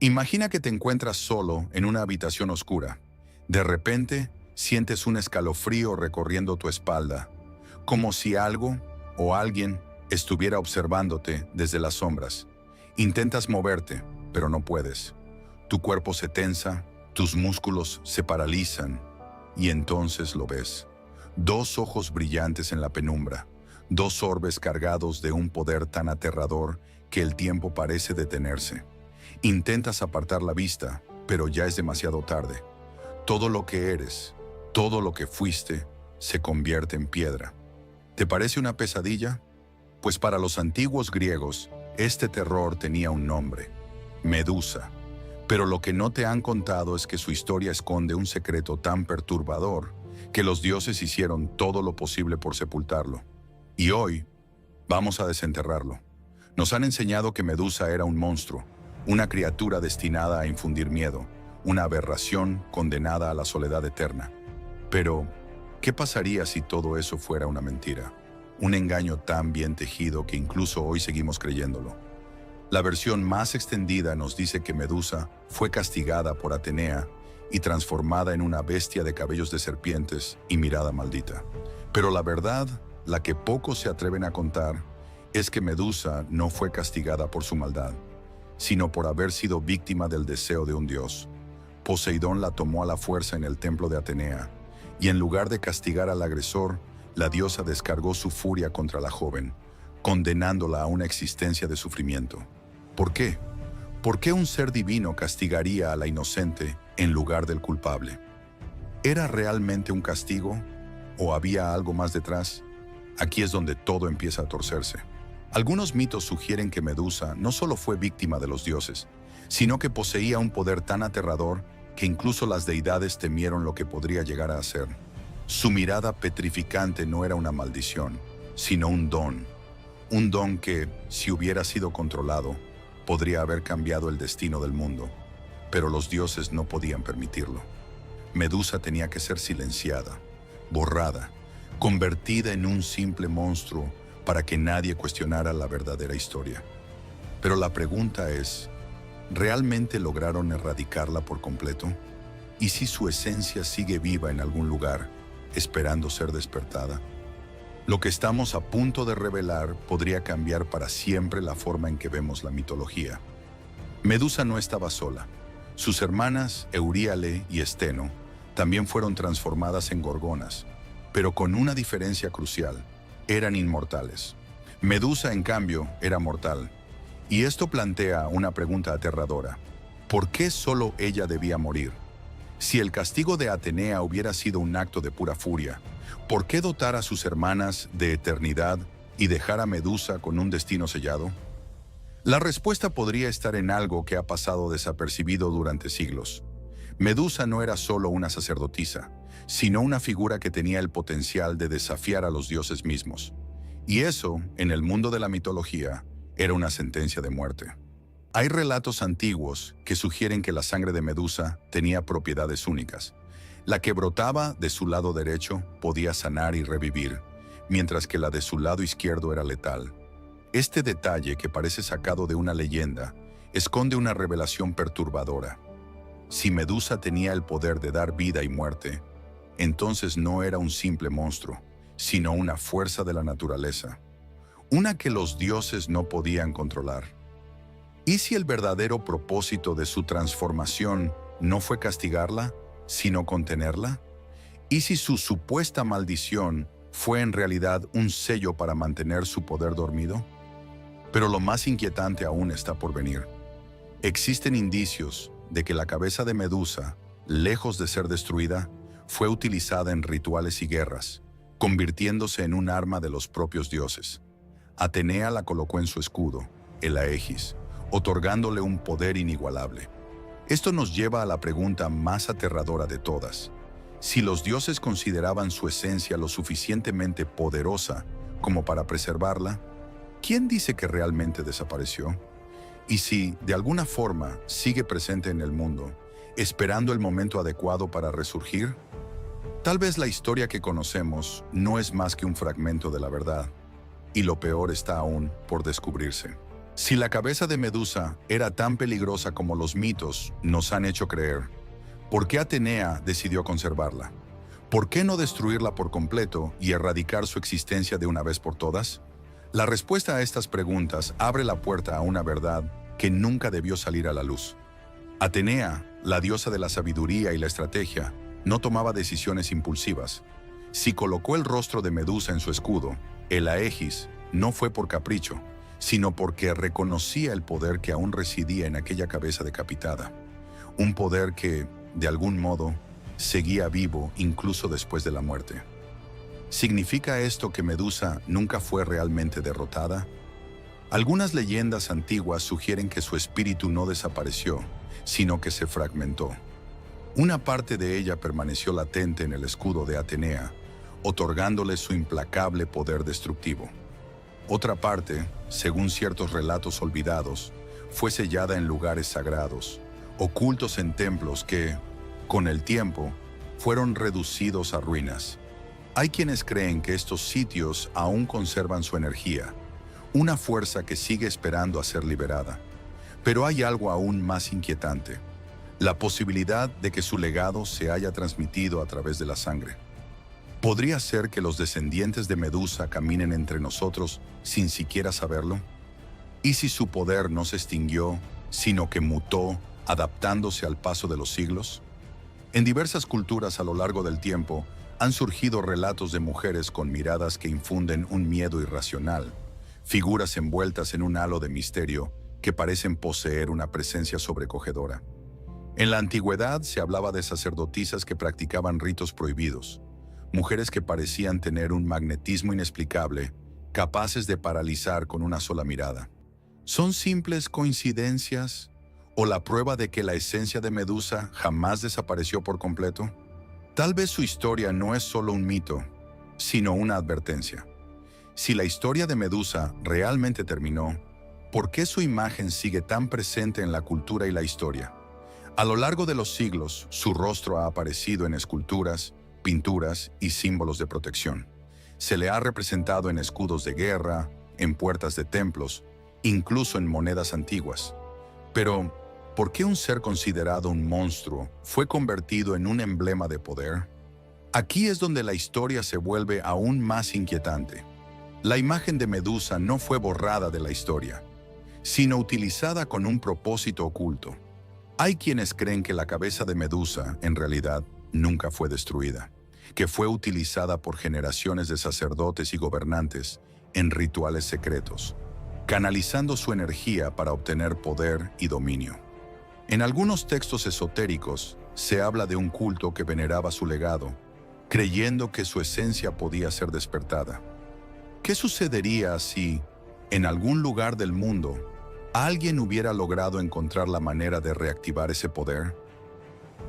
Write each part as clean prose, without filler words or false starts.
Imagina que te encuentras solo en una habitación oscura. De repente, sientes un escalofrío recorriendo tu espalda, como si algo o alguien estuviera observándote desde las sombras. Intentas moverte, pero no puedes. Tu cuerpo se tensa, tus músculos se paralizan, y entonces lo ves. Dos ojos brillantes en la penumbra, dos orbes cargados de un poder tan aterrador que el tiempo parece detenerse. Intentas apartar la vista, pero ya es demasiado tarde. Todo lo que eres, todo lo que fuiste, se convierte en piedra. ¿Te parece una pesadilla? Pues para los antiguos griegos, este terror tenía un nombre: Medusa. Pero lo que no te han contado es que su historia esconde un secreto tan perturbador que los dioses hicieron todo lo posible por sepultarlo. Y hoy, vamos a desenterrarlo. Nos han enseñado que Medusa era un monstruo, una criatura destinada a infundir miedo, una aberración condenada a la soledad eterna. Pero, ¿qué pasaría si todo eso fuera una mentira? Un engaño tan bien tejido que incluso hoy seguimos creyéndolo. La versión más extendida nos dice que Medusa fue castigada por Atenea y transformada en una bestia de cabellos de serpientes y mirada maldita. Pero la verdad, la que pocos se atreven a contar, es que Medusa no fue castigada por su maldad, sino por haber sido víctima del deseo de un dios. Poseidón la tomó a la fuerza en el templo de Atenea, y en lugar de castigar al agresor, la diosa descargó su furia contra la joven, condenándola a una existencia de sufrimiento. ¿Por qué? ¿Por qué un ser divino castigaría a la inocente en lugar del culpable? ¿Era realmente un castigo? ¿O había algo más detrás? Aquí es donde todo empieza a torcerse. Algunos mitos sugieren que Medusa no solo fue víctima de los dioses, sino que poseía un poder tan aterrador que incluso las deidades temieron lo que podría llegar a hacer. Su mirada petrificante no era una maldición, sino un don. Un don que, si hubiera sido controlado, podría haber cambiado el destino del mundo. Pero los dioses no podían permitirlo. Medusa tenía que ser silenciada, borrada, convertida en un simple monstruo para que nadie cuestionara la verdadera historia. Pero la pregunta es, ¿realmente lograron erradicarla por completo? ¿Y si su esencia sigue viva en algún lugar, esperando ser despertada? Lo que estamos a punto de revelar podría cambiar para siempre la forma en que vemos la mitología. Medusa no estaba sola. Sus hermanas, Euríale y Esteno, también fueron transformadas en gorgonas, pero con una diferencia crucial: eran inmortales. Medusa, en cambio, era mortal. Y esto plantea una pregunta aterradora: ¿por qué solo ella debía morir? Si el castigo de Atenea hubiera sido un acto de pura furia, ¿por qué dotar a sus hermanas de eternidad y dejar a Medusa con un destino sellado? La respuesta podría estar en algo que ha pasado desapercibido durante siglos. Medusa no era solo una sacerdotisa, sino una figura que tenía el potencial de desafiar a los dioses mismos. Y eso, en el mundo de la mitología, era una sentencia de muerte. Hay relatos antiguos que sugieren que la sangre de Medusa tenía propiedades únicas. La que brotaba de su lado derecho podía sanar y revivir, mientras que la de su lado izquierdo era letal. Este detalle, que parece sacado de una leyenda, esconde una revelación perturbadora. Si Medusa tenía el poder de dar vida y muerte, entonces no era un simple monstruo, sino una fuerza de la naturaleza, una que los dioses no podían controlar. ¿Y si el verdadero propósito de su transformación no fue castigarla, sino contenerla? ¿Y si su supuesta maldición fue en realidad un sello para mantener su poder dormido? Pero lo más inquietante aún está por venir. Existen indicios de que la cabeza de Medusa, lejos de ser destruida, fue utilizada en rituales y guerras, convirtiéndose en un arma de los propios dioses. Atenea la colocó en su escudo, el Aegis, otorgándole un poder inigualable. Esto nos lleva a la pregunta más aterradora de todas: si los dioses consideraban su esencia lo suficientemente poderosa como para preservarla, ¿quién dice que realmente desapareció? Y si, de alguna forma, sigue presente en el mundo, esperando el momento adecuado para resurgir. Tal vez la historia que conocemos no es más que un fragmento de la verdad, y lo peor está aún por descubrirse. Si la cabeza de Medusa era tan peligrosa como los mitos nos han hecho creer, ¿por qué Atenea decidió conservarla? ¿Por qué no destruirla por completo y erradicar su existencia de una vez por todas? La respuesta a estas preguntas abre la puerta a una verdad que nunca debió salir a la luz. Atenea, la diosa de la sabiduría y la estrategia, no tomaba decisiones impulsivas. Si colocó el rostro de Medusa en su escudo, el Aegis, no fue por capricho, sino porque reconocía el poder que aún residía en aquella cabeza decapitada. Un poder que, de algún modo, seguía vivo incluso después de la muerte. ¿Significa esto que Medusa nunca fue realmente derrotada? Algunas leyendas antiguas sugieren que su espíritu no desapareció, sino que se fragmentó. Una parte de ella permaneció latente en el escudo de Atenea, otorgándole su implacable poder destructivo. Otra parte, según ciertos relatos olvidados, fue sellada en lugares sagrados, ocultos en templos que, con el tiempo, fueron reducidos a ruinas. Hay quienes creen que estos sitios aún conservan su energía, una fuerza que sigue esperando a ser liberada. Pero hay algo aún más inquietante: la posibilidad de que su legado se haya transmitido a través de la sangre. ¿Podría ser que los descendientes de Medusa caminen entre nosotros sin siquiera saberlo? ¿Y si su poder no se extinguió, sino que mutó, adaptándose al paso de los siglos? En diversas culturas a lo largo del tiempo han surgido relatos de mujeres con miradas que infunden un miedo irracional, figuras envueltas en un halo de misterio que parecen poseer una presencia sobrecogedora. En la antigüedad se hablaba de sacerdotisas que practicaban ritos prohibidos, mujeres que parecían tener un magnetismo inexplicable, capaces de paralizar con una sola mirada. ¿Son simples coincidencias o la prueba de que la esencia de Medusa jamás desapareció por completo? Tal vez su historia no es solo un mito, sino una advertencia. Si la historia de Medusa realmente terminó, ¿por qué su imagen sigue tan presente en la cultura y la historia? A lo largo de los siglos, su rostro ha aparecido en esculturas, pinturas y símbolos de protección. Se le ha representado en escudos de guerra, en puertas de templos, incluso en monedas antiguas. Pero, ¿por qué un ser considerado un monstruo fue convertido en un emblema de poder? Aquí es donde la historia se vuelve aún más inquietante. La imagen de Medusa no fue borrada de la historia, sino utilizada con un propósito oculto. Hay quienes creen que la cabeza de Medusa, en realidad, nunca fue destruida, que fue utilizada por generaciones de sacerdotes y gobernantes en rituales secretos, canalizando su energía para obtener poder y dominio. En algunos textos esotéricos se habla de un culto que veneraba su legado, creyendo que su esencia podía ser despertada. ¿Qué sucedería si, en algún lugar del mundo, alguien hubiera logrado encontrar la manera de reactivar ese poder?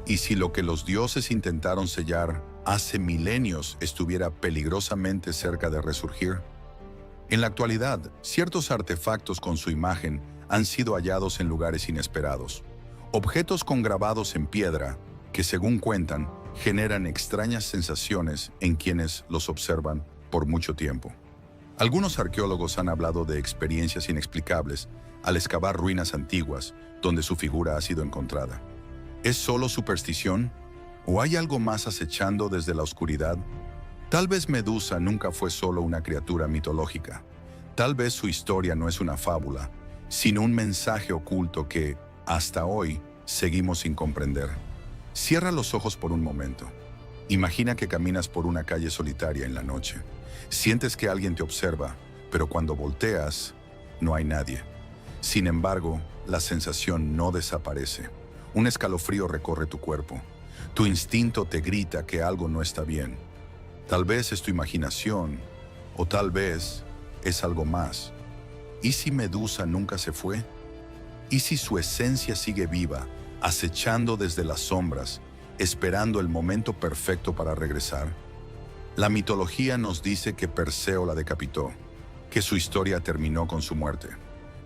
¿Y si lo que los dioses intentaron sellar hace milenios estuviera peligrosamente cerca de resurgir? En la actualidad, ciertos artefactos con su imagen han sido hallados en lugares inesperados. Objetos con grabados en piedra que, según cuentan, generan extrañas sensaciones en quienes los observan por mucho tiempo. Algunos arqueólogos han hablado de experiencias inexplicables al excavar ruinas antiguas donde su figura ha sido encontrada. ¿Es solo superstición? ¿O hay algo más acechando desde la oscuridad? Tal vez Medusa nunca fue solo una criatura mitológica. Tal vez su historia no es una fábula, sino un mensaje oculto que, hasta hoy, seguimos sin comprender. Cierra los ojos por un momento. Imagina que caminas por una calle solitaria en la noche. Sientes que alguien te observa, pero cuando volteas, no hay nadie. Sin embargo, la sensación no desaparece. Un escalofrío recorre tu cuerpo. Tu instinto te grita que algo no está bien. Tal vez es tu imaginación, o tal vez es algo más. ¿Y si Medusa nunca se fue? ¿Y si su esencia sigue viva, acechando desde las sombras, esperando el momento perfecto para regresar? La mitología nos dice que Perseo la decapitó, que su historia terminó con su muerte.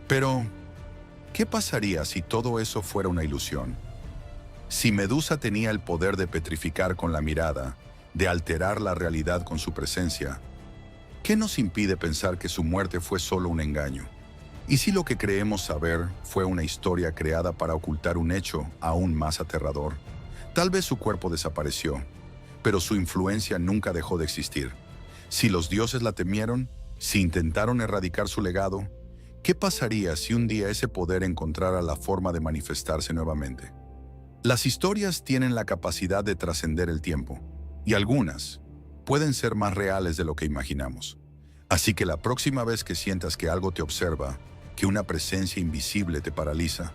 Pero, ¿qué pasaría si todo eso fuera una ilusión? Si Medusa tenía el poder de petrificar con la mirada, de alterar la realidad con su presencia, ¿qué nos impide pensar que su muerte fue solo un engaño? ¿Y si lo que creemos saber fue una historia creada para ocultar un hecho aún más aterrador? Tal vez su cuerpo desapareció, pero su influencia nunca dejó de existir. Si los dioses la temieron, si intentaron erradicar su legado, ¿qué pasaría si un día ese poder encontrara la forma de manifestarse nuevamente? Las historias tienen la capacidad de trascender el tiempo, y algunas pueden ser más reales de lo que imaginamos. Así que la próxima vez que sientas que algo te observa, que una presencia invisible te paraliza,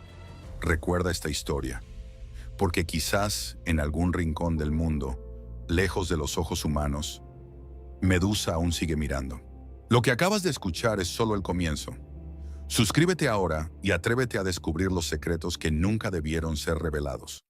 recuerda esta historia, porque quizás en algún rincón del mundo, lejos de los ojos humanos, Medusa aún sigue mirando. Lo que acabas de escuchar es solo el comienzo. Suscríbete ahora y atrévete a descubrir los secretos que nunca debieron ser revelados.